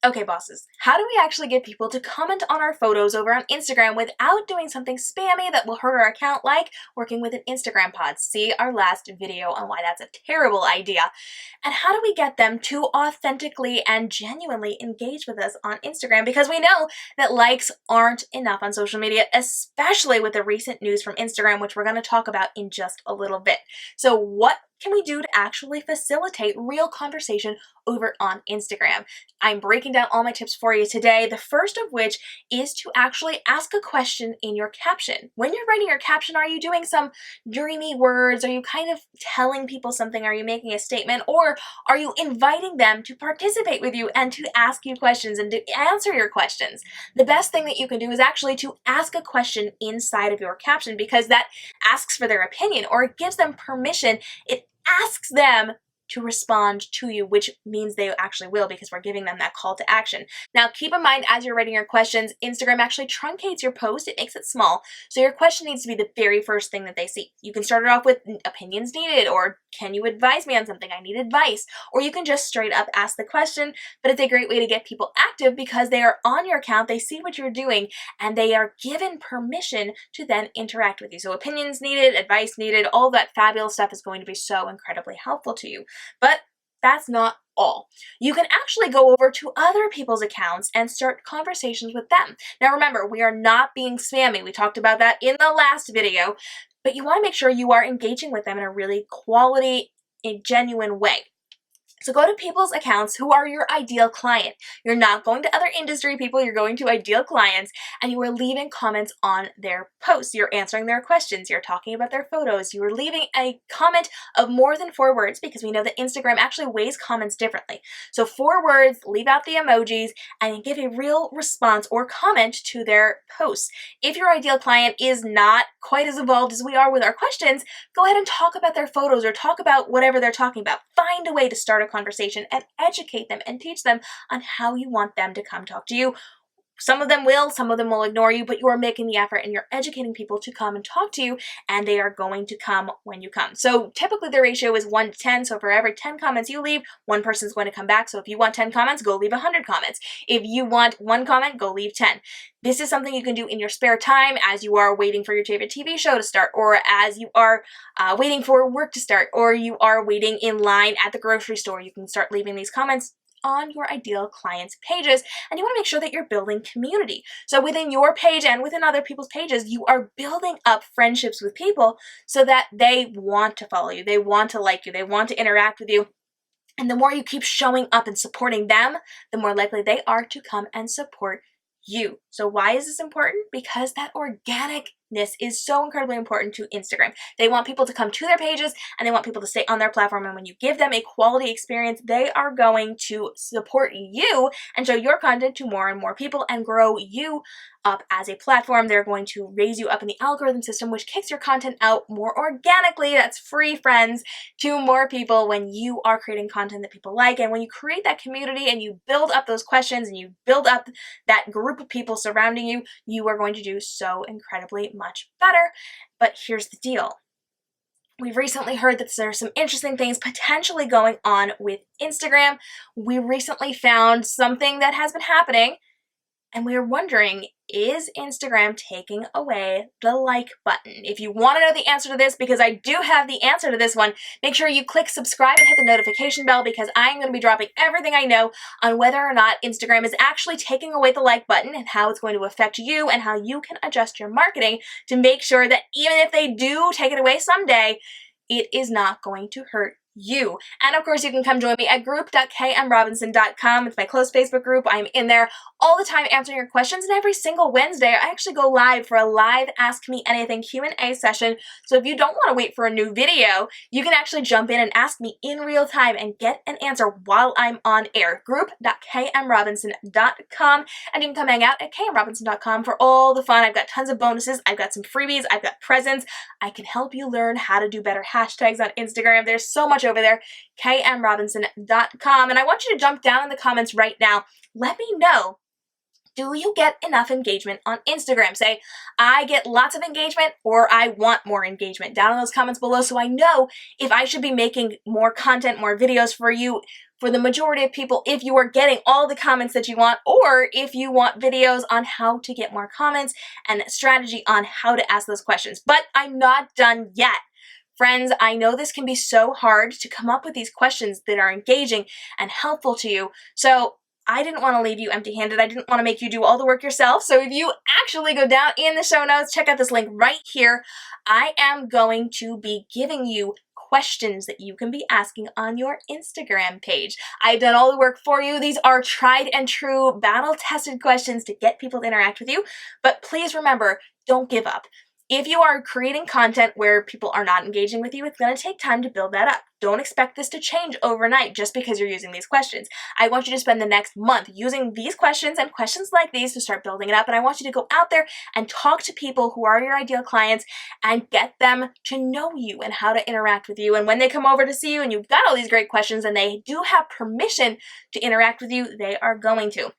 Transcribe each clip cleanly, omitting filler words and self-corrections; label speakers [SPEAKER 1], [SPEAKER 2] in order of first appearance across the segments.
[SPEAKER 1] Okay, bosses, how do we actually get people to comment on our photos over on Instagram without doing something spammy that will hurt our account, like working with an Instagram pod? See our last video on why that's a terrible idea. And how do we get them to authentically and genuinely engage with us on Instagram? Because we know that likes aren't enough on social media, especially with the recent news from Instagram, which we're going to talk about in just a little bit. So what can we do to actually facilitate real conversation over on Instagram? I'm breaking down all my tips for you today, the first of which is to actually ask a question in your caption. When you're writing your caption, are you doing some dreamy words? Are you kind of telling people something? Are you making a statement? Or are you inviting them to participate with you and to ask you questions and to answer your questions? The best thing that you can do is actually to ask a question inside of your caption, because that asks for their opinion, or it gives them permission. It asks them to respond to you, which means they actually will, because we're giving them that call to action. Now, keep in mind, as you're writing your questions, Instagram actually truncates your post. It makes it small. So your question needs to be the very first thing that they see. You can start it off with opinions needed, or can you advise me on something? I need advice. Or you can just straight up ask the question, but it's a great way to get people active because they are on your account, they see what you're doing, and they are given permission to then interact with you. So opinions needed, advice needed, all that fabulous stuff is going to be so incredibly helpful to you. But that's not all. You can actually go over to other people's accounts and start conversations with them. Now remember, we are not being spammy. We talked about that in the last video, but you want to make sure you are engaging with them in a really quality, genuine way. So go to people's accounts who are your ideal client. You're not going to other industry people, you're going to ideal clients, and you are leaving comments on their posts. You're answering their questions, you're talking about their photos, you are leaving a comment of more than 4 words, because we know that Instagram actually weighs comments differently. So 4 words, leave out the emojis, and give a real response or comment to their posts. If your ideal client is not quite as evolved as we are with our questions, go ahead and talk about their photos or talk about whatever they're talking about. Find a way to start a conversation and educate them and teach them on how you want them to come talk to you. Some of them will ignore you, but you are making the effort and you're educating people to come and talk to you, and they are going to come when you come. So typically the ratio is 1 to 10. So for every 10 comments you leave, 1 person is going to come back. So if you want 10 comments, go leave 100 comments. If you want 1 comment, go leave 10. This is something you can do in your spare time as you are waiting for your favorite TV show to start, or as you are waiting for work to start, or you are waiting in line at the grocery store. You can start leaving these comments on your ideal clients' pages, and you want to make sure that you're building community. So within your page and within other people's pages, you are building up friendships with people so that they want to follow you, they want to like you, they want to interact with you. And the more you keep showing up and supporting them, the more likely they are to come and support you. So why is this important? Because that organicness is so incredibly important to Instagram. They want people to come to their pages and they want people to stay on their platform. And when you give them a quality experience, they are going to support you and show your content to more and more people and grow you up as a platform. They're going to raise you up in the algorithm system, which kicks your content out more organically. That's free, friends, to more people when you are creating content that people like. And when you create that community and you build up those questions and you build up that group of people surrounding you, you are going to do so incredibly much better. But here's the deal. We've recently heard that there are some interesting things potentially going on with Instagram. We recently found something that has been happening, and we're wondering, is Instagram taking away the like button? If you want to know the answer to this, because I do have the answer to this one, make sure you click subscribe and hit the notification bell, because I'm going to be dropping everything I know on whether or not Instagram is actually taking away the like button and how it's going to affect you and how you can adjust your marketing to make sure that even if they do take it away someday, it is not going to hurt you. And of course, you can come join me at group.kmrobinson.com. It's my closed Facebook group. I'm in there all the time answering your questions, and every single Wednesday I actually go live for a live Ask Me Anything Q&A session. So if you don't want to wait for a new video, you can actually jump in and ask me in real time and get an answer while I'm on air. Group.kmrobinson.com, and you can come hang out at kmrobinson.com for all the fun. I've got tons of bonuses. I've got some freebies. I've got presents. I can help you learn how to do better hashtags on Instagram. There's so much over there. kmrobinson.com, and I want you to jump down in the comments right now. Let me know, do you get enough engagement on Instagram? Say, I get lots of engagement or I want more engagement down in those comments below so I know if I should be making more content, more videos for you. For the majority of people, if you are getting all the comments that you want, or if you want videos on how to get more comments and strategy on how to ask those questions. But I'm not done yet. Friends, I know this can be so hard to come up with these questions that are engaging and helpful to you. So I didn't want to leave you empty-handed. I didn't want to make you do all the work yourself. So if you actually go down in the show notes, check out this link right here. I am going to be giving you questions that you can be asking on your Instagram page. I've done all the work for you. These are tried and true, battle-tested questions to get people to interact with you. But please remember, don't give up. If you are creating content where people are not engaging with you, it's going to take time to build that up. Don't expect this to change overnight just because you're using these questions. I want you to spend the next month using these questions and questions like these to start building it up. And I want you to go out there and talk to people who are your ideal clients and get them to know you and how to interact with you. And when they come over to see you and you've got all these great questions and they do have permission to interact with you, they are going to.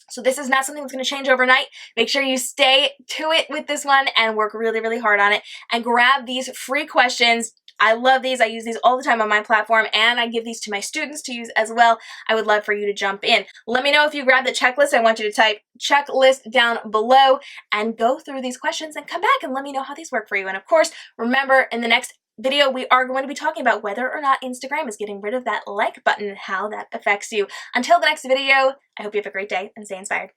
[SPEAKER 1] So this is not something that's going to change overnight. Make sure you stay to it with this one and work really, really hard on it. And grab these free questions. I love these. I use these all the time on my platform, and I give these to my students to use as well. I would love for you to jump in. Let me know if you grab the checklist. I want you to type checklist down below and go through these questions and come back and let me know how these work for you. And of course, remember, in the next video, we are going to be talking about whether or not Instagram is getting rid of that like button and how that affects you. Until the next video, I hope you have a great day and stay inspired.